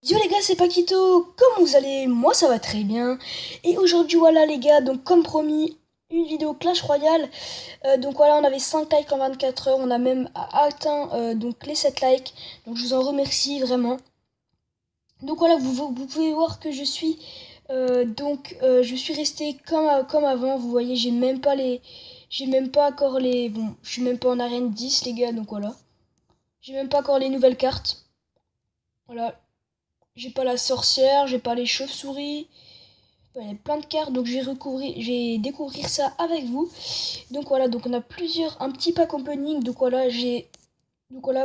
Yo les gars, c'est Paquito, comment vous allez? Moi ça va très bien. Et aujourd'hui voilà les gars, donc comme promis, une vidéo Clash Royale. Donc voilà, on avait 5 likes en 24 heures, on a même atteint donc les 7 likes. Donc je vous en remercie vraiment. Donc voilà, vous pouvez voir que je suis je suis resté comme avant. Vous voyez, j'ai même pas encore les bon, je suis même pas en arène 10 les gars, donc voilà. J'ai même pas encore les nouvelles cartes. Voilà, j'ai pas la sorcière, j'ai pas les chauves-souris. Il y a plein de cartes, donc je vais découvrir ça avec vous. Donc voilà, donc on a un petit pack opening. Donc voilà,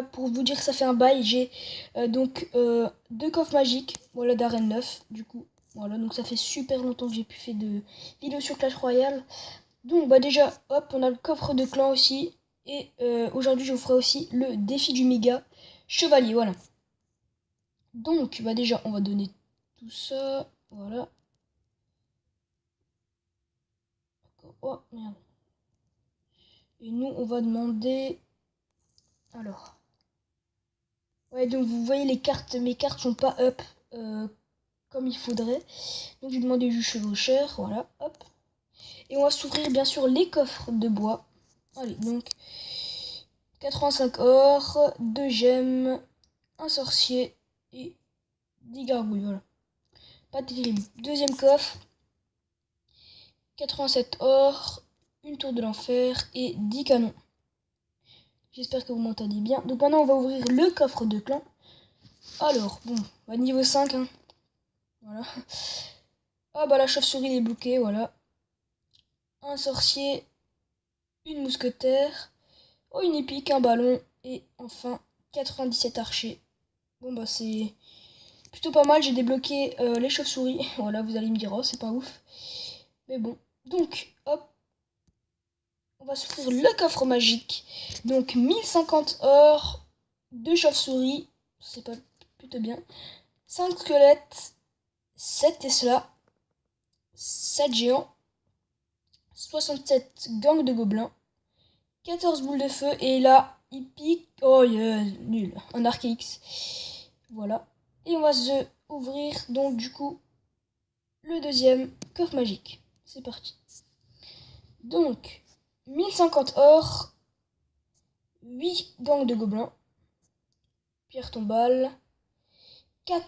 pour vous dire que ça fait un bail, j'ai deux coffres magiques, voilà d'arène 9. Du coup, voilà, donc ça fait super longtemps que j'ai pu faire de vidéos sur Clash Royale. Donc bah déjà, hop, on a le coffre de clan aussi. Et aujourd'hui, je vous ferai aussi le défi du méga chevalier, voilà. Donc bah déjà, on va donner tout ça, voilà. Oh merde. Et nous, on va demander... Alors. Ouais, donc vous voyez les cartes, mes cartes sont pas up comme il faudrait. Donc je vais demander du chevaucheur, voilà, hop. Et on va s'ouvrir bien sûr les coffres de bois. Allez, donc 85 or, 2 gemmes, un sorcier et 10 gargouilles, voilà. Pas terrible. Deuxième coffre, 87 or, une tour de l'enfer et 10 canons. J'espère que vous m'entendez bien. Donc maintenant on va ouvrir le coffre de clan. Alors, bon, bah, niveau 5, hein. Voilà. Ah bah la chauve-souris est bloquée, voilà. Un sorcier, une mousquetaire, oh une épique, un ballon, et enfin 97 archers. Bon bah c'est plutôt pas mal, j'ai débloqué les chauves-souris. Voilà, vous allez me dire, oh c'est pas ouf. Mais bon, donc hop, on va s'ouvrir le coffre magique. Donc 1050 or, 2 chauves-souris, c'est pas plutôt bien. 5 squelettes, 7 Tesla, 7 géants, 67 gangs de gobelins, 14 boules de feu, et là, il pique. Oh, nul. Un arc X. Voilà. Et on va se ouvrir, donc, du coup, le deuxième coffre magique. C'est parti. Donc, 1050 or, 8 gangs de gobelins, pierre tombale, 3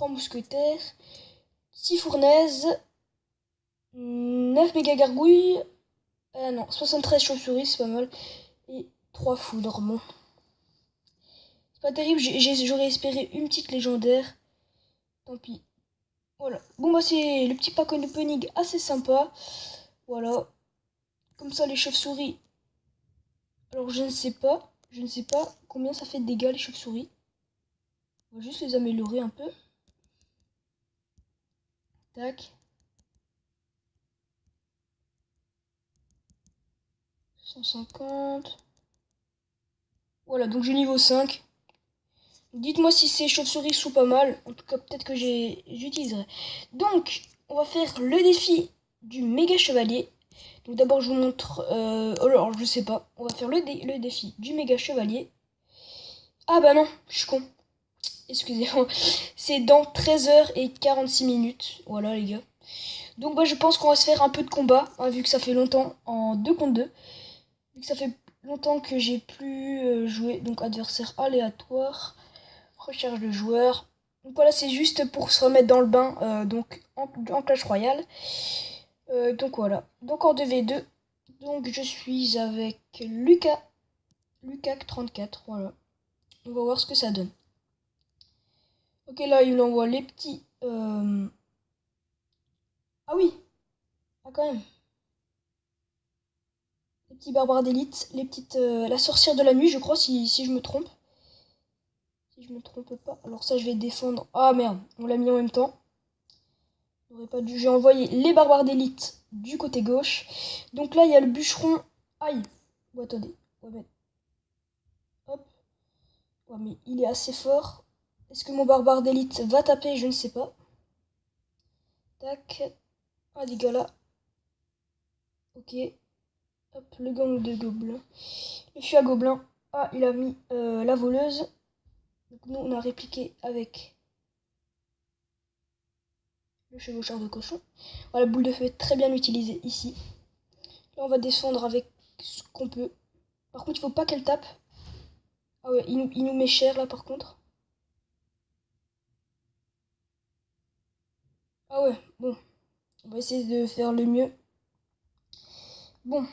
mousquetaires, 6 fournaises, 9 méga gargouilles. Ah non, 73 chauves-souris, c'est pas mal. Et 3 foudres. Bon. C'est pas terrible, j'aurais espéré une petite légendaire. Tant pis. Voilà. Bon bah c'est le petit pack opening assez sympa. Voilà. Comme ça les chauves-souris. Alors je ne sais pas. Je ne sais pas combien ça fait de dégâts les chauves-souris. On va juste les améliorer un peu. Tac. 150. Voilà, donc j'ai niveau 5. Dites-moi si ces chauves-souris sont pas mal. En tout cas, peut-être que j'utiliserai. Donc, on va faire le défi du méga chevalier. Donc d'abord, je vous montre... alors, je sais pas. On va faire le défi du méga chevalier. Ah bah non, je suis con. Excusez-moi. C'est dans 13h46 minutes. Voilà, les gars. Donc bah, je pense qu'on va se faire un peu de combat, hein, vu que ça fait longtemps, en 2 contre 2. Vu que ça fait longtemps que j'ai plus joué. Donc adversaire aléatoire. Recherche de joueurs. Donc voilà, c'est juste pour se remettre dans le bain, donc en Clash Royale. Donc voilà. Donc en 2v2. Donc je suis avec Lucas. Lucas 34, voilà. On va voir ce que ça donne. Ok, là il envoie les petits... Ah oui. Ah quand même. Les petits barbares d'élite. Les petites... La sorcière de la nuit, je crois, si je me trompe. Si je me trompe pas. Alors ça, je vais défendre... Ah merde, on l'a mis en même temps. J'aurais pas dû. J'ai envoyé les barbares d'élite du côté gauche. Donc là, il y a le bûcheron. Aïe. Bon, attendez. Ouais, hop. Ouais, mais il est assez fort. Est-ce que mon barbare d'élite va taper? Je ne sais pas. Tac. Ah, les gars là. Ok. Hop, le gang de gobelins. Le fût à gobelins. Ah, il a mis la voleuse. Donc nous, on a répliqué avec le chevaucheur de cochon. Voilà, la boule de feu est très bien utilisée ici. Là, on va descendre avec ce qu'on peut. Par contre, il faut pas qu'elle tape. Ah ouais, il nous met cher là par contre. Ah ouais, bon. On va essayer de faire le mieux. Bon,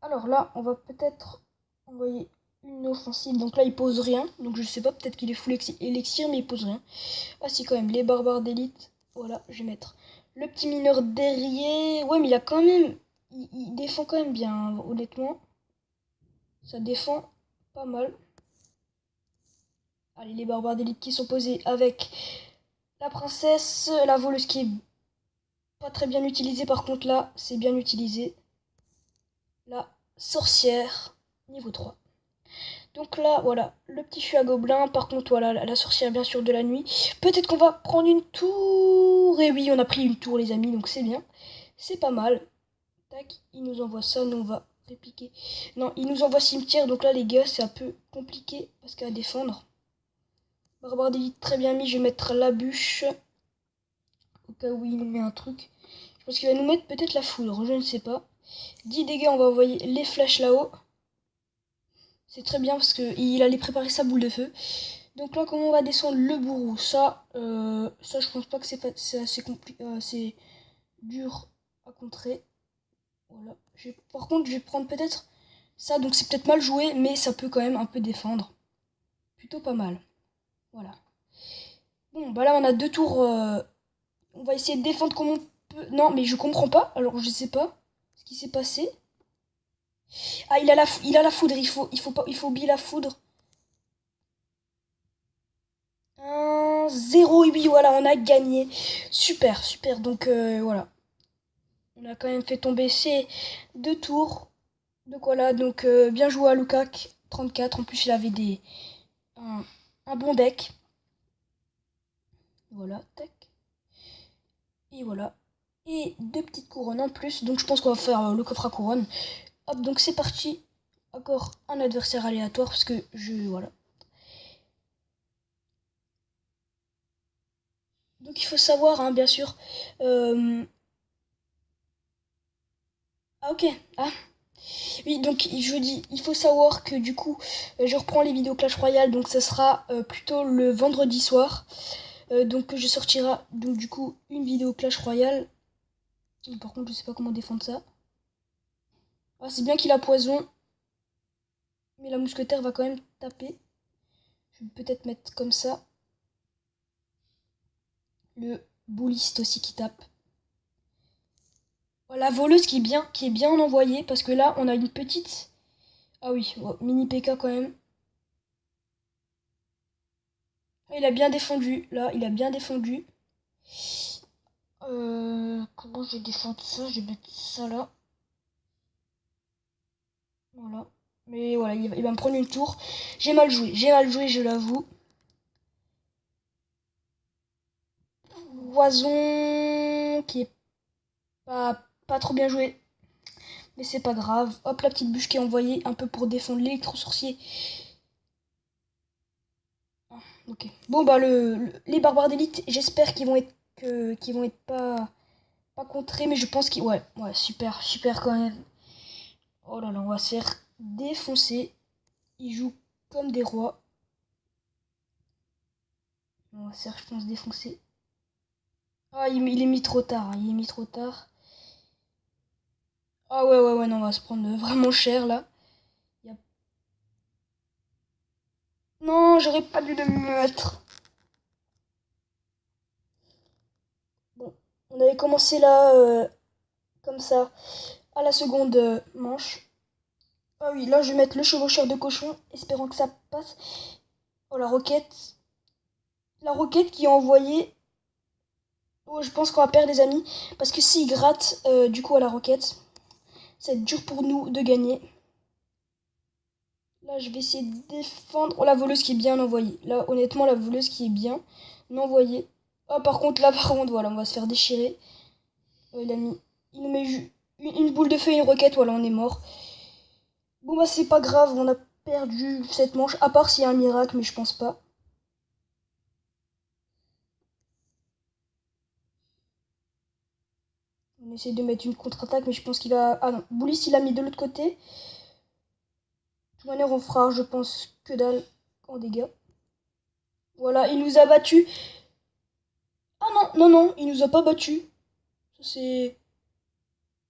alors là, on va peut-être envoyer une offensive. Donc là, il pose rien. Donc je sais pas, peut-être qu'il est full élixir, mais il pose rien. Ah si, quand même, les barbares d'élite. Voilà, je vais mettre le petit mineur derrière. Ouais, mais il a quand même... Il défend quand même bien, hein, honnêtement. Ça défend pas mal. Allez, les barbares d'élite qui sont posés avec la princesse, la voleuse qui est pas très bien utilisée. Par contre, là, c'est bien utilisé. La sorcière, niveau 3. Donc là, voilà, le petit chou à gobelin. Par contre, voilà, la sorcière, bien sûr, de la nuit. Peut-être qu'on va prendre une tour. Et oui, on a pris une tour, les amis, donc c'est bien. C'est pas mal. Tac, il nous envoie ça, nous on va répliquer. Non, il nous envoie cimetière, donc là, les gars, c'est un peu compliqué parce qu'à défendre. Barbare d'élite, très bien mis. Je vais mettre la bûche. Au cas où il nous met un truc. Je pense qu'il va nous mettre peut-être la foudre, je ne sais pas. 10 dégâts, on va envoyer les flèches là-haut. C'est très bien parce qu'il allait préparer sa boule de feu. Donc là, comment on va descendre le bourreau? Ça, je pense pas que c'est assez compliqué, c'est dur à contrer. Voilà. Par contre, je vais prendre peut-être ça. Donc c'est peut-être mal joué, mais ça peut quand même un peu défendre. Plutôt pas mal. Voilà. Bon, bah là, on a 2 tours. On va essayer de défendre comme on peut. Non, mais je comprends pas. Alors, je sais pas ce qui s'est passé. Ah, il a la foudre. Il faut oublier la foudre. 0,8, voilà, on a gagné. Super, super. Donc voilà. On a quand même fait tomber ces 2 tours. Donc voilà, donc bien joué à Lukaku, 34. En plus, il avait un bon deck. Voilà, tac. Et voilà. Et 2 petites couronnes en plus. Donc je pense qu'on va faire le coffre à couronne. Hop, donc c'est parti. Encore un adversaire aléatoire parce que voilà. Donc il faut savoir, hein, bien sûr. Ah ok. Ah. Oui, donc je dis, il faut savoir que du coup, je reprends les vidéos Clash Royale, donc ça sera plutôt le vendredi soir. Donc je sortira donc du coup une vidéo Clash Royale. Par contre, je sais pas comment défendre ça. Ah, c'est bien qu'il a poison, mais la mousquetaire va quand même taper. Je vais peut-être mettre comme ça. Le bouliste aussi qui tape. Voilà, la voleuse qui est bien envoyée parce que là, on a une petite. Ah oui, ouais, mini PK quand même. Ah, il a bien défendu. Là, il a bien défendu. Comment je vais défendre ça? Je vais mettre ça là. Voilà. Mais voilà, il va me prendre une tour. J'ai mal joué, je l'avoue. Poison qui est pas trop bien joué. Mais c'est pas grave. Hop, la petite bûche qui est envoyée un peu pour défendre l'électro-sorcier. Ah, ok. Bon bah les barbares d'élite, j'espère qu'ils vont être pas contrés, mais je pense qu'ils. Ouais, super, super quand même. Oh là là, on va se faire défoncer. Ils jouent comme des rois. On va se faire, je pense, défoncer. Ah, il est mis trop tard, hein, il est mis trop tard. Ah ouais, non, on va se prendre vraiment cher là. Y a- Non, j'aurais pas dû le mettre. Bon, on avait commencé là, comme ça, à la seconde manche. Ah oui, là je vais mettre le chevaucheur de cochon, espérant que ça passe. Oh, la roquette. La roquette qui est envoyée. Oh, je pense qu'on va perdre des amis. Parce que s'il gratte du coup à la roquette, ça va être dur pour nous de gagner. Là, je vais essayer de défendre. Oh, la voleuse qui est bien envoyée. Là, honnêtement, la voleuse qui est bien envoyée. Oh, par contre, là, par contre, voilà, on va se faire déchirer. Oh, il nous met une boule de feu et une roquette. Voilà, on est mort. Bon, bah, c'est pas grave, on a perdu cette manche. À part s'il y a un miracle, mais je pense pas. On essaye de mettre une contre-attaque, mais je pense qu'il va... Ah non, Boulis, il a mis de l'autre côté. De toute manière, on fera, je pense, que dalle en dégâts. Voilà, il nous a battus. Ah non, non, non, il nous a pas battus. Ça, c'est...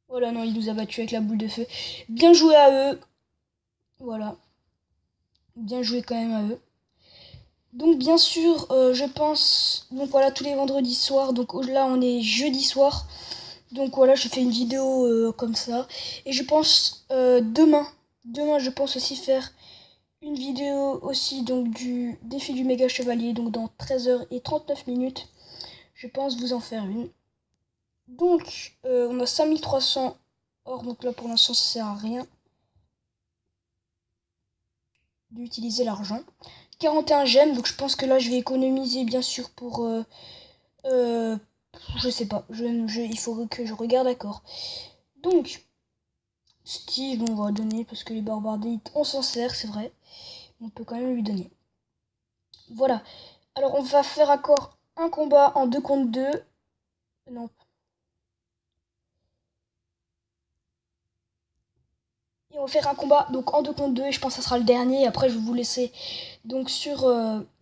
Voilà, non, il nous a battus avec la boule de feu. Bien joué à eux. Voilà. Bien joué quand même à eux. Donc bien sûr, je pense... Donc voilà, tous les vendredis soirs. Donc là, on est jeudi soir. Donc voilà, je fais une vidéo comme ça. Et je pense demain, je pense aussi faire une vidéo aussi donc du défi du méga chevalier. Donc dans 13h39. Je pense vous en faire une. Donc on a 5300 or. Donc là pour l'instant ça sert à rien d'utiliser l'argent. 41 gemmes. Donc je pense que là je vais économiser bien sûr pour... je sais pas. Il faut que je regarde d'accord. Donc... Steve, on va donner parce que les barbardites, on s'en sert, c'est vrai. On peut quand même lui donner. Voilà. Alors, on va faire encore un combat en 2 contre 2. Non. Et on va faire un combat donc en 2 contre 2. Et je pense que ça sera le dernier. Et après, je vais vous laisser donc sur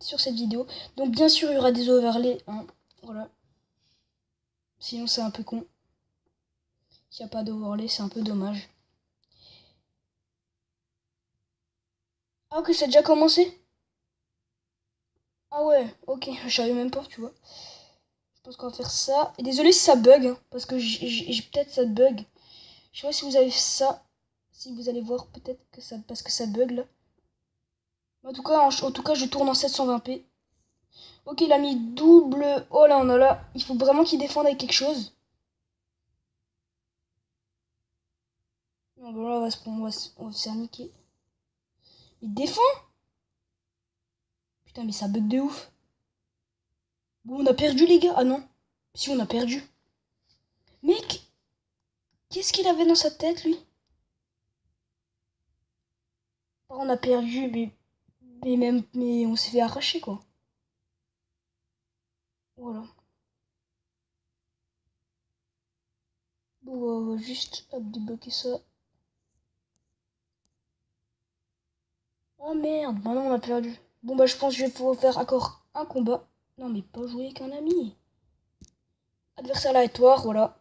cette vidéo. Donc, bien sûr, il y aura des overlays. Hein. Voilà. Sinon, c'est un peu con. S'il n'y a pas d'overlay, c'est un peu dommage. Ah, ok, ça a déjà commencé? Ah ouais, ok, je savais même pas, tu vois. Je pense qu'on va faire ça. Et désolé si ça bug, hein, parce que peut-être ça bug. Je sais pas si vous avez ça. Si vous allez voir peut-être que ça... Parce que ça bug là. En tout cas, je tourne en 720p. Ok, il a mis double... Oh là, on a là. Il faut vraiment qu'il défende avec quelque chose. Non, bah là, on va se faire niquer. Il défend? Putain, mais ça bug de ouf. Bon, on a perdu les gars. Ah non. Si, on a perdu. Mec, qu'est-ce qu'il avait dans sa tête, lui? Oh, on a perdu, mais on s'est fait arracher, quoi. Voilà. Bon, on va juste hop, débloquer ça. Oh merde, maintenant on a perdu. Bon bah je pense que je vais pouvoir faire encore un combat. Non mais pas jouer avec un ami. Adversaire aléatoire, voilà.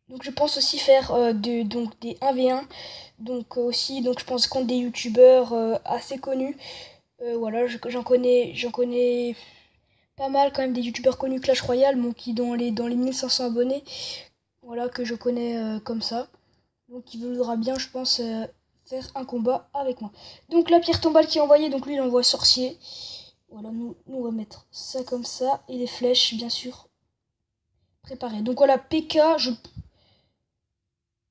Donc je pense aussi faire donc des 1v1. Donc aussi, donc je pense contre des youtubeurs assez connus. Voilà, j'en connais pas mal quand même des youtubeurs connus Clash Royale, bon, qui dans les 1500 abonnés. Voilà, que je connais comme ça. Donc il voudra bien, je pense, faire un combat avec moi. Donc la pierre tombale qui est envoyée, donc lui il envoie sorcier. Voilà, nous on va mettre ça comme ça. Et les flèches, bien sûr, préparées. Donc voilà, PK,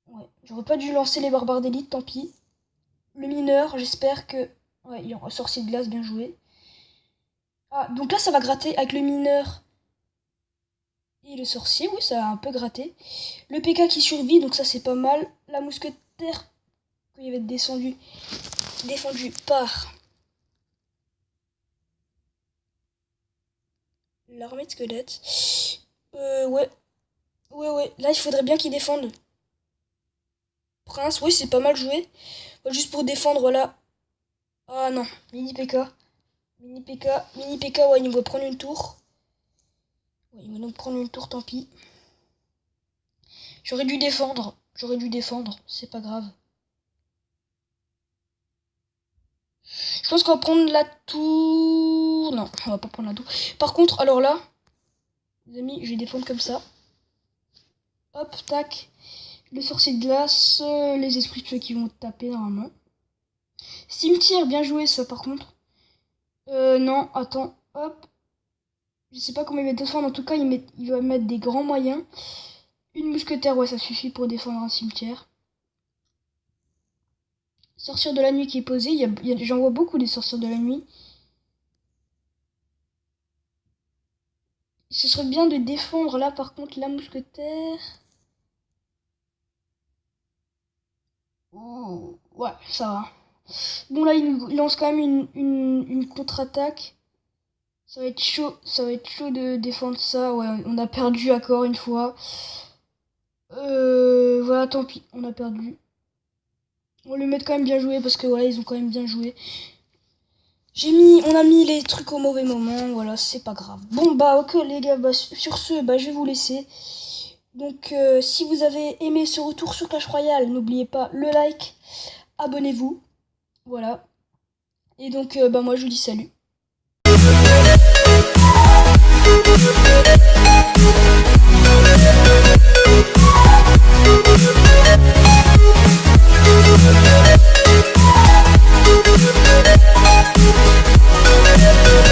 ouais, j'aurais pas dû lancer les barbares d'élite, tant pis. Le mineur, j'espère que... Ouais, il aura sorcier de glace, bien joué. Ah, donc là ça va gratter avec le mineur et le sorcier. Oui, ça a un peu gratté. Le PK qui survit, donc ça c'est pas mal. La mousquetaire qui va être défendue par l'armée de squelettes. Ouais. Ouais, ouais. Là, il faudrait bien qu'il défende. Prince, oui, c'est pas mal joué. Juste pour défendre, là. Ah non, mini PK. Mini PK. Mini PK, ouais, il va prendre une tour. Ouais, il va donc prendre une tour, tant pis. J'aurais dû défendre. C'est pas grave. Je pense qu'on va prendre la tour. Non, on va pas prendre la tour. Par contre, alors là, les amis, je vais défendre comme ça. Hop, tac. Le sorcier de glace, les esprits de feu qui vont taper normalement. Cimetière, bien joué ça par contre. Non, attends, hop. Je sais pas comment il va défendre, en tout cas il va mettre des grands moyens. Une mousquetaire, ouais, ça suffit pour défendre un cimetière. Sorcière de la nuit qui est posée, j'en vois beaucoup des sorcières de la nuit. Ce serait bien de défendre là par contre la mousquetaire. Oh, ouais, ça va. Bon là il lance quand même une contre-attaque. Ça va être chaud de défendre ça. Ouais, on a perdu encore une fois. Voilà, tant pis, on a perdu. On va lui mettre quand même bien joué parce que voilà, ils ont quand même bien joué. On a mis les trucs au mauvais moment, voilà, c'est pas grave. Bon bah ok les gars, bah, sur ce, bah, je vais vous laisser. Donc si vous avez aimé ce retour sur Clash Royale, n'oubliez pas le like, abonnez-vous, voilà. Et donc bah moi je vous dis salut.